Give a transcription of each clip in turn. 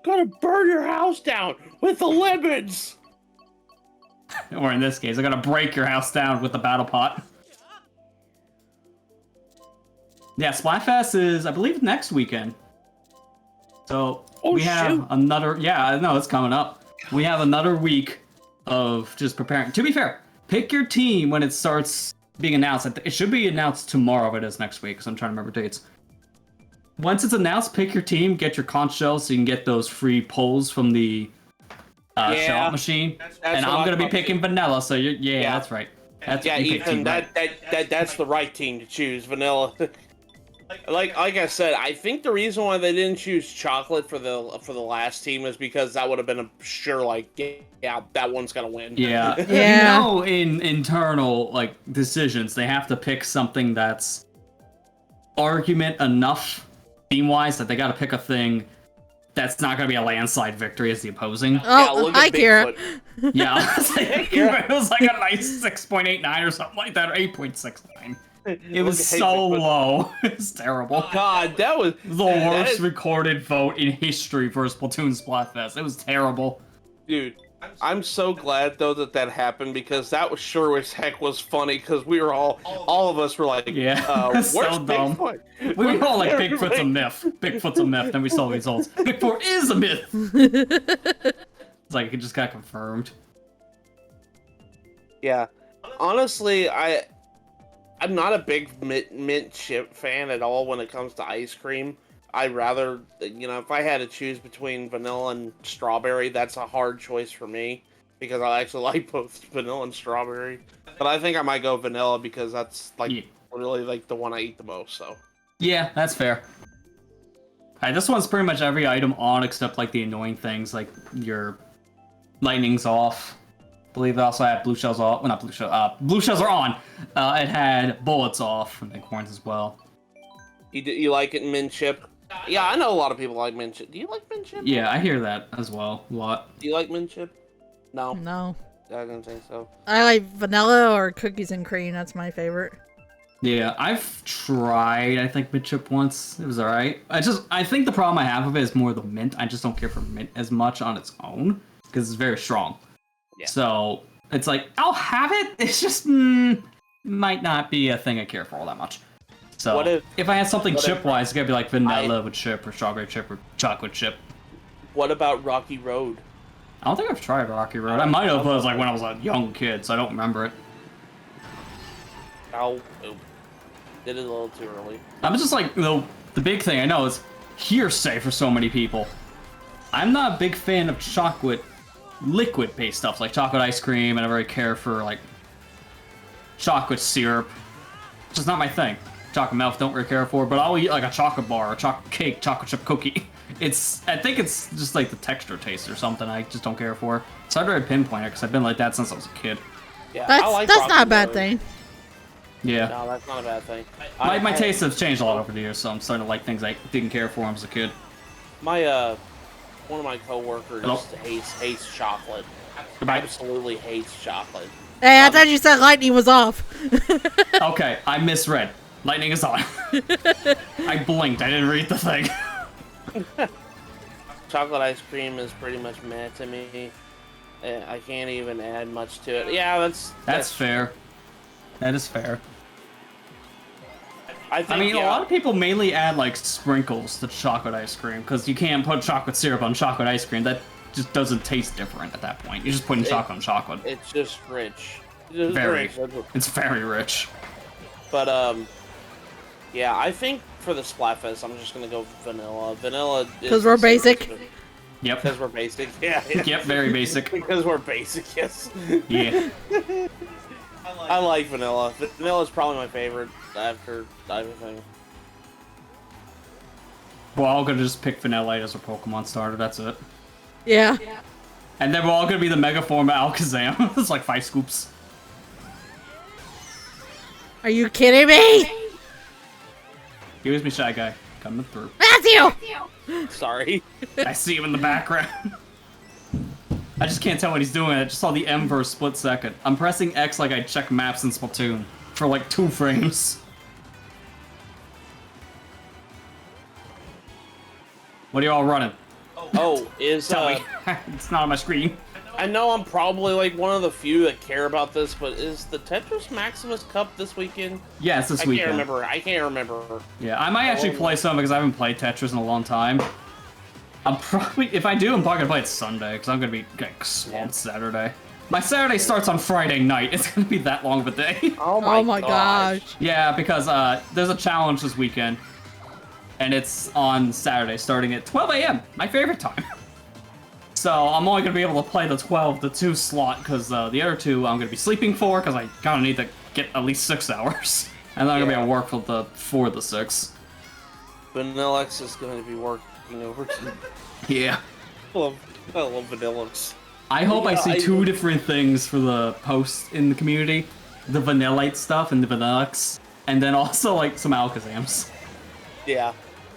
Gonna burn your house down with the lemons! Or in this case, I gotta break your house down with the battle pot. Yeah, Splatfest is, I believe, next weekend. So we have another. Yeah, I know it's coming up. We have another week of just preparing. To be fair, pick your team when it starts being announced. It should be announced tomorrow, but it is next week, so I'm trying to remember dates. Once it's announced, pick your team, get your conch shells so you can get those free pulls from the shell machine. That's and I'm gonna be picking vanilla, so that's right. That's Ethan, that's the right team to choose, vanilla. Like I said, I think the reason why they didn't choose chocolate for the last team is because that would have been a sure that one's gonna win. Yeah. You know, in internal decisions, they have to pick something that's argument enough team-wise that they got to pick a thing that's not going to be a landslide victory as the opposing. Oh, hi, Kira. Yeah, it was like a nice 6.89 or something like that, or 8.69. It was so low. It was terrible. God, that was the worst recorded vote in history for Splatoon Splatfest. It was terrible. Dude, I'm so glad though that happened because that was sure as heck was funny because we were all of us were like, where's so dumb. Bigfoot? We were all like, Bigfoot's a myth. Bigfoot's a myth. Then we saw the results. Bigfoot is a myth. It's like it just got confirmed. Yeah, honestly, I'm not a big mint chip fan at all when it comes to ice cream. I'd rather, if I had to choose between vanilla and strawberry, that's a hard choice for me because I actually like both vanilla and strawberry. But I think I might go vanilla because that's really the one I eat the most. So. Yeah, that's fair. Alright, this one's pretty much every item on except the annoying things like your lightning's off. I believe it also had blue shells off. Well, not blue shells. Blue shells are on. It had bullets off and acorns as well. You like it in mint chip? Yeah, I know a lot of people like mint chip. Do you like mint chip? Yeah, I hear that as well a lot. Do you like mint chip? No. No. I don't think so. I like vanilla or cookies and cream. That's my favorite. Yeah, I've tried, I think, mint chip once. It was alright. I think the problem I have with it is more the mint. I just don't care for mint as much on its own because it's very strong. Yeah. So, it's like, I'll have it. It's just might not be a thing I care for all that much. So, if I had something chip-wise, it's gotta be like vanilla with chip, or strawberry chip, or chocolate chip. What about Rocky Road? I don't think I've tried Rocky Road. I might have, but it was when I was a young kid, so I don't remember it. Oh, did it a little too early. I'm just the big thing I know is hearsay for so many people. I'm not a big fan of chocolate liquid-based stuff, like chocolate ice cream. I never really care for, chocolate syrup. It's just not my thing. Chocolate milk, don't really care for, but I'll eat a chocolate bar, a chocolate cake, chocolate chip cookie. I think it's just the texture taste or something I just don't care for. So I'd rather pinpoint it because I've been like that since I was a kid. Yeah, that's not a bad thing. Yeah. No, that's not a bad thing. My taste has changed a lot over the years, so I'm starting to like things I didn't care for when I was a kid. One of my coworkers hates chocolate. Goodbye. Absolutely hates chocolate. Hey, I thought you said lightning was off. Okay, I misread. Lightning is on. I blinked. I didn't read the thing. Chocolate ice cream is pretty much meh to me. I can't even add much to it. Yeah, that's fair. That is fair. I mean, a lot of people mainly add sprinkles to chocolate ice cream because you can't put chocolate syrup on chocolate ice cream. That just doesn't taste different at that point. You're just putting chocolate on chocolate. It's just rich. It's very rich. But yeah, I think for the Splatfest, I'm just gonna go vanilla. Vanilla. Because we're basic. Yep. Because we're basic. Yeah. Yep. Very basic. Because we're basic. Yes. Yeah. I like vanilla. Vanilla is probably my favorite after everything. We're all gonna just pick Vanillite as a Pokemon starter. That's it. Yeah. And then we're all gonna be the Mega Form of Alakazam. It's 5 scoops. Are you kidding me? Here's me, Shy Guy. Coming through. Matthew! Sorry. I see him in the background. I just can't tell what he's doing. I just saw the M for a split second. I'm pressing X like I check maps in Splatoon for 2 frames. What are you all running? Oh, is Tell me. It's not on my screen. I know I'm probably like one of the few that care about this, but is the Tetris Maximus Cup this weekend? Yeah, it's this weekend. I can't remember. Yeah, I might actually play some because I haven't played Tetris in a long time. I'm probably, if I do, I'm probably gonna play it Sunday because I'm gonna be like swamped Saturday. My Saturday starts on Friday night. It's gonna be that long of a day. Oh my gosh. Yeah, because there's a challenge this weekend, and it's on Saturday starting at 12 a.m. My favorite time. So I'm only gonna be able to play the 12 to 2 slot because the other two I'm gonna be sleeping for because I kind of need to get at least 6 hours, and then I'm gonna be at work for the 4 to 6. Vanillux is gonna be working overtime. Yeah. I love Vanillux. I hope I see 2 different things for the post in the community: the Vanillite stuff and the Vanillux, and then also like some Alakazams. Yeah,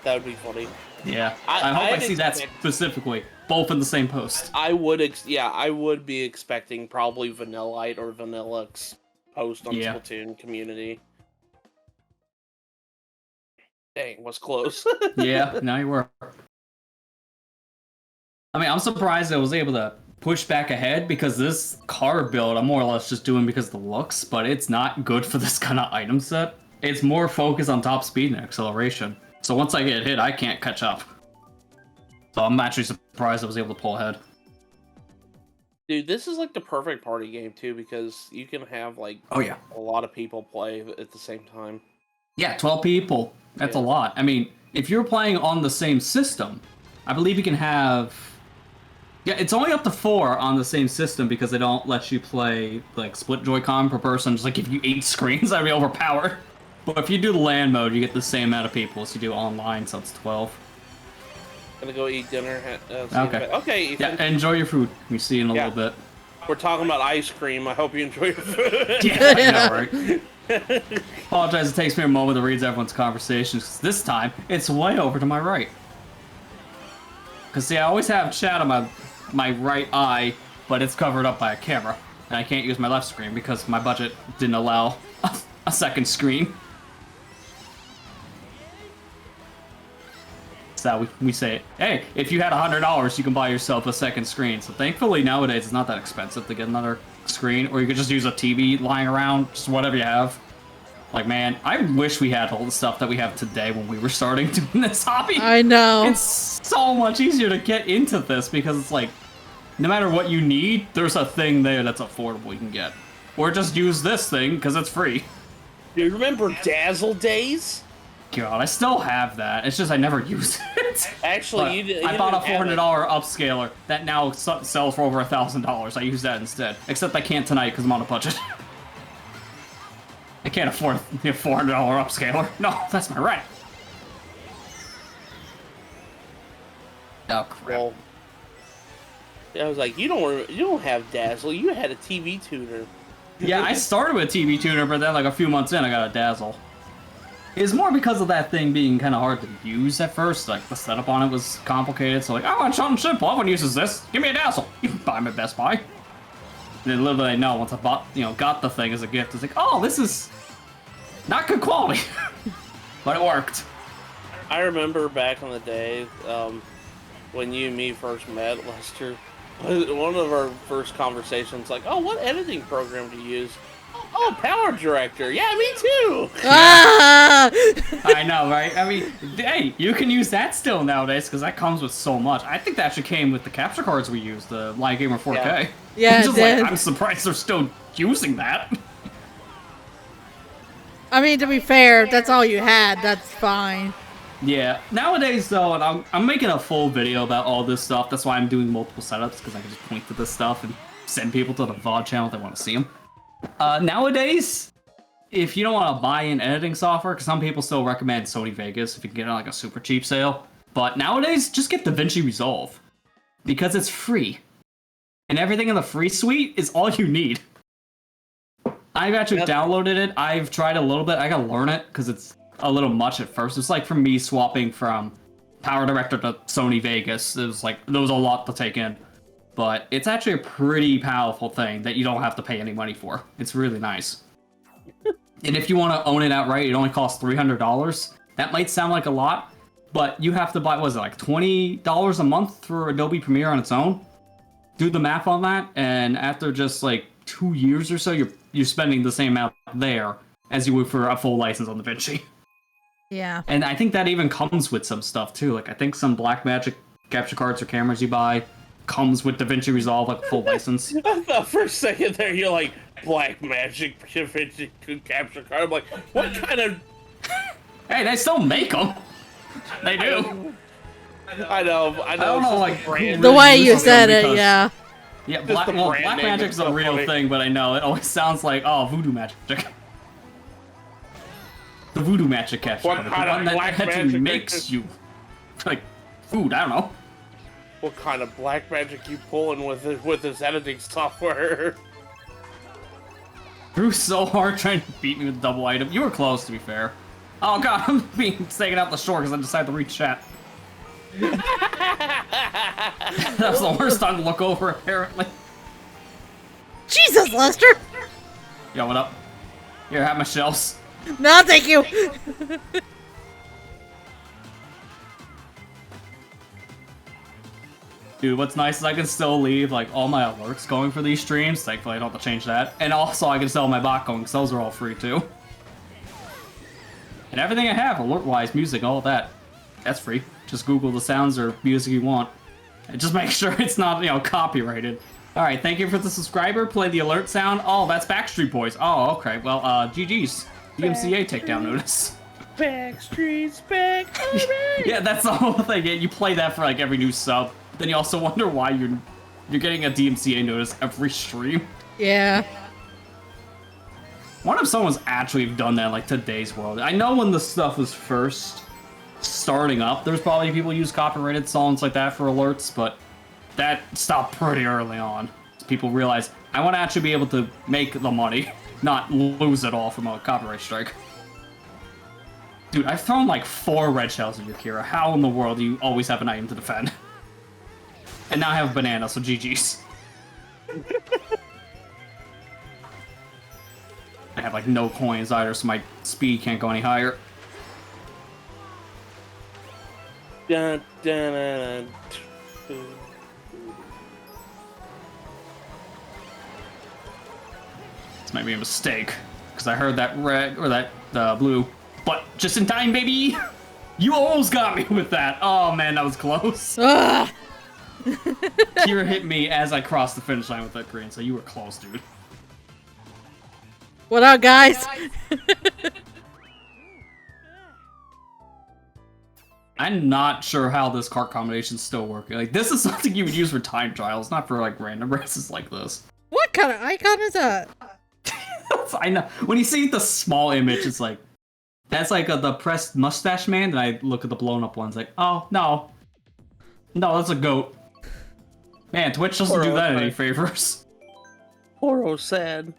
that would be funny. Yeah, I hope I see that specifically, both in the same post. I would be expecting probably Vanillite or Vanillux post on Splatoon community. Dang, was close. Yeah, now you were. I mean, I'm surprised I was able to push back ahead because this car build I'm more or less just doing because of the looks, but it's not good for this kind of item set. It's more focused on top speed and acceleration. So once I get hit, I can't catch up. So I'm actually surprised I was able to pull ahead. Dude, this is like the perfect party game too because you can have like a lot of people play at the same time. Yeah, 12 people. That's a lot. I mean, if you're playing on the same system, I believe you can have... Yeah, it's only up to 4 on the same system because they don't let you play like split Joy-Con per person. Just like if you 8 screens, that'd be overpowered. But if you do the LAN mode, you get the same amount of people as you do online, so it's 12. Gonna go eat dinner. Okay. Okay, Ethan. Yeah, enjoy your food. We see you in a little bit. We're talking about ice cream. I hope you enjoy your food. Yeah, I know, right? Apologize, it takes me a moment to read everyone's conversations, 'cause this time, it's way over to my right. Because, see, I always have chat on my right eye, but it's covered up by a camera. And I can't use my left screen because my budget didn't allow a second screen. So we say, hey, if you had $100, you can buy yourself a second screen. So thankfully, nowadays, it's not that expensive to get another screen, or you could just use a TV lying around, just whatever you have. Like, man, I wish we had all the stuff that we have today when we were starting doing this hobby. I know. It's so much easier to get into this because it's like, no matter what you need, there's a thing there that's affordable you can get. Or just use this thing because it's free. Do you remember Dazzle Days? God, I still have that. It's just I never use it. Actually, I bought a $400 upscaler that now sells for over $1,000. I use that instead. Except I can't tonight because I'm on a budget. I can't afford a $400 upscaler. No, that's my rent. Oh crap. Well, I was like, you don't have Dazzle. You had a TV tuner. Yeah, I started with a TV tuner, but then like a few months in, I got a Dazzle. It's more because of that thing being kind of hard to use at first. Like, the setup on it was complicated, so like, I want something simple. Everyone uses this. Give me a Dazzle. You can buy them at Best Buy. And then little did I know, once I got the thing as a gift, it's like, oh, this is not good quality. But it worked. I remember back in the day, when you and me first met, Lester, one of our first conversations, like, oh, what editing program do you use? Oh, Power Director. Yeah, me too. Ah! I know, right? I mean, hey, you can use that still nowadays because that comes with so much. I think that actually came with the capture cards we used, the Live Gamer 4K. Yeah, it did. Like, I'm surprised they're still using that. I mean, to be fair, if that's all you had, that's fine. Yeah. Nowadays, though, and I'm making a full video about all this stuff. That's why I'm doing multiple setups, because I can just point to this stuff and send people to the VOD channel if they want to see them. Nowadays, if you don't want to buy in editing software, because some people still recommend Sony Vegas if you can get it on like a super cheap sale. But nowadays, just get DaVinci Resolve, because it's free. And everything in the free suite is all you need. I've actually downloaded it. I've tried a little bit. I gotta learn it, because it's a little much at first. It's like for me swapping from Power Director to Sony Vegas. It was like, there was a lot to take in. But it's actually a pretty powerful thing that you don't have to pay any money for. It's really nice. And if you want to own it outright, it only costs $300. That might sound like a lot, but you have to buy, what is it, like $20 a month for Adobe Premiere on its own? Do the math on that, and after just like 2 years or so, you're spending the same amount there as you would for a full license on DaVinci. Yeah. And I think that even comes with some stuff too. Like I think some Blackmagic capture cards or cameras you buy comes with DaVinci Resolve, like full license. I thought for a second there you're like Blackmagic DaVinci capture card. I'm like, what kind of? Hey, they still make them. They do. I know. I don't know, like brand. The way you said it, yeah. Yeah, Just the brand name Blackmagic's is a so real funny. thing, but I know it always sounds like voodoo magic. The voodoo magic capture What card, the kind of one that black actually magic makes is- you like food. I don't know. What kind of black magic you pulling with this editing software? Drew so hard trying to beat me with double item. You were close, to be fair. Oh god, I'm being taken out the shore because I decided to reach chat. That was the worst time to look over, apparently. Jesus, Lester! Yo, what up? Here, have my shells. No, thank you! Dude, what's nice is I can still leave like all my alerts going for these streams. Thankfully, I don't have to change that. And also, I can still have my bot going because those are all free too. And everything I have, alert-wise, music, all of that, that's free. Just Google the sounds or music you want. And just make sure it's not, copyrighted. All right, thank you for the subscriber. Play the alert sound. Oh, that's Backstreet Boys. Oh, okay. Well, GG's. DMCA takedown notice. Backstreet's back. Yeah, that's the whole thing. Yeah, you play that for like every new sub. Then you also wonder why you're getting a DMCA notice every stream. Yeah. Wonder if someone's actually done that in, like, today's world. I know when the stuff was first starting up, there's probably people use copyrighted songs like that for alerts, but that stopped pretty early on. So people realized, I want to actually be able to make the money, not lose it all from a copyright strike. Dude, I've thrown like 4 red shells at Yakira. How in the world do you always have an item to defend? And now I have a banana, so GG's. I have like no coins either, so my speed can't go any higher. Dun, dun, dun, dun. This might be a mistake, because I heard that red, or that blue. But just in time, baby! You almost got me with that! Oh man, that was close. Ugh. Kira hit me as I crossed the finish line with that green, so you were close, dude. What up, guys? I'm not sure how this cart combination's still working. Like, this is something you would use for time trials, not for, like, random races like this. What kind of icon is that? I know. When you see the small image, it's like, that's like the pressed mustache man, and I look at the blown up ones like, oh, no. No, that's a goat. Man, Twitch doesn't do that any favors. Poor sad.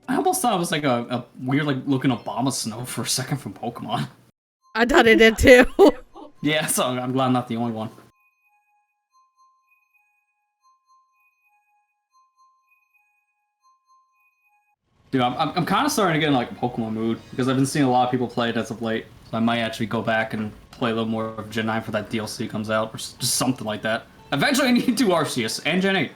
I almost thought it was like a weird, like, looking Obama snow for a second from Pokemon. I thought it did too. Yeah, so I'm glad I'm not the only one. Dude, I'm kind of starting to get in, like, a Pokemon mood, because I've been seeing a lot of people play it as of late, so I might actually go back and play a little more of Gen 9 for that DLC comes out, or just something like that. Eventually I need to do Arceus, and Gen 8.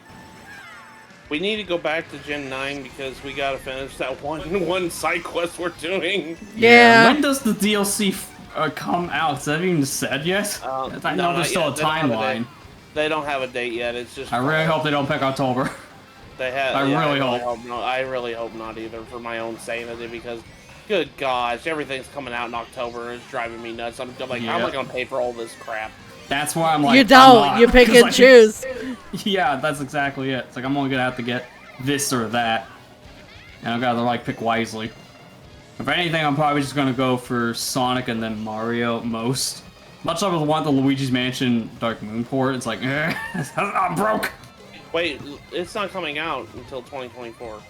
We need to go back to Gen 9 because we gotta finish that one side quest we're doing. Yeah. When does the DLC come out? Is that even said yet? I know there's still a timeline. They don't have a date yet. It's just. I really hope they don't pick October. They have. I really hope. No, I really hope not either, for my own sanity, because, good gosh, everything's coming out in October and it's driving me nuts. I'm like, how am I gonna pay for all this crap? That's why I'm like, You don't. You pick and choose. Yeah, that's exactly it. It's like, I'm only gonna have to get this or that. And I've gotta, like, pick wisely. If anything, I'm probably just gonna go for Sonic and then Mario most. Much like I want the Luigi's Mansion Dark Moon port, it's like, I'm broke! Wait, it's not coming out until 2024.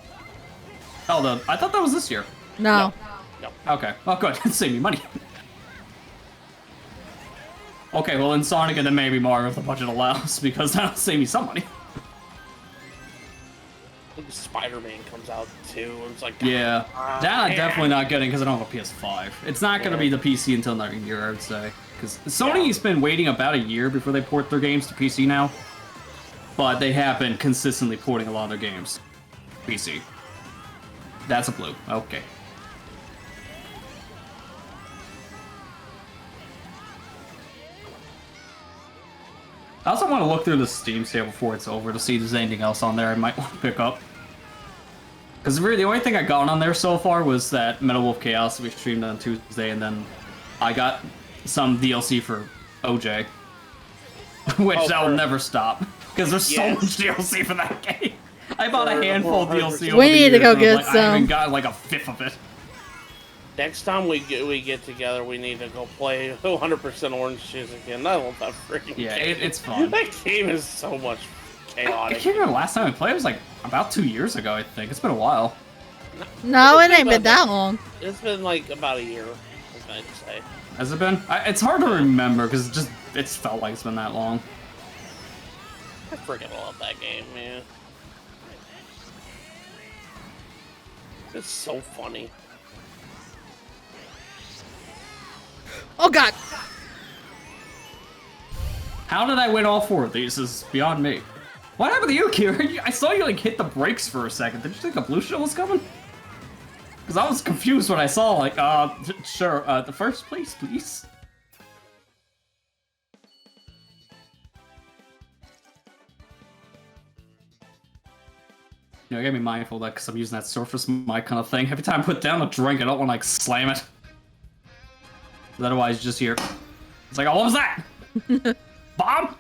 Oh, I thought that was this year. No. No. Okay, well, good. Save me money. Okay, well, in Sonic and then maybe Mario if the budget allows, because that'll save me some money. Spider-Man comes out too. It's like Yeah, that I'm man. definitely not getting because I don't have a PS5. It's not going to be the PC until another year, I would say. Because Sony's been waiting about a year before they port their games to PC now. But they have been consistently porting a lot of their games. PC. That's a blue. Okay. I also want to look through the Steam sale before it's over to see if there's anything else on there I might want to pick up. Because really, the only thing I got on there so far was that Metal Wolf Chaos we streamed on Tuesday, and then I got some DLC for OJ. Which I'll never stop. Because there's so much DLC for that game. I bought a handful of DLC over We the need to years, go and get I some. haven't got like a fifth of it. Next time we get together, we need to go play 100% Orange Juice again. I love that freaking game. It's fun. That game is so much I chaotic. can't remember the last time I played. It was like about 2 years ago, I think. It's been a while. No, it ain't been that long. It's been like about a year, I'd say. Has it been? It's hard to remember because it's felt like it's been that long. I freaking love that game, man. It's so funny. Oh god! How did I win all 4 of these is beyond me. What happened to you, Kira? I saw you like hit the brakes for a second. Did you think a blue shell was coming? Because I was confused when I saw like, sure, the first place, please. You know, I gotta be mindful of that because I'm using that Surface mic kind of thing. Every time I put down a drink, I don't want to like slam it. Otherwise, you just hear. It's like, oh, what was that? Bomb?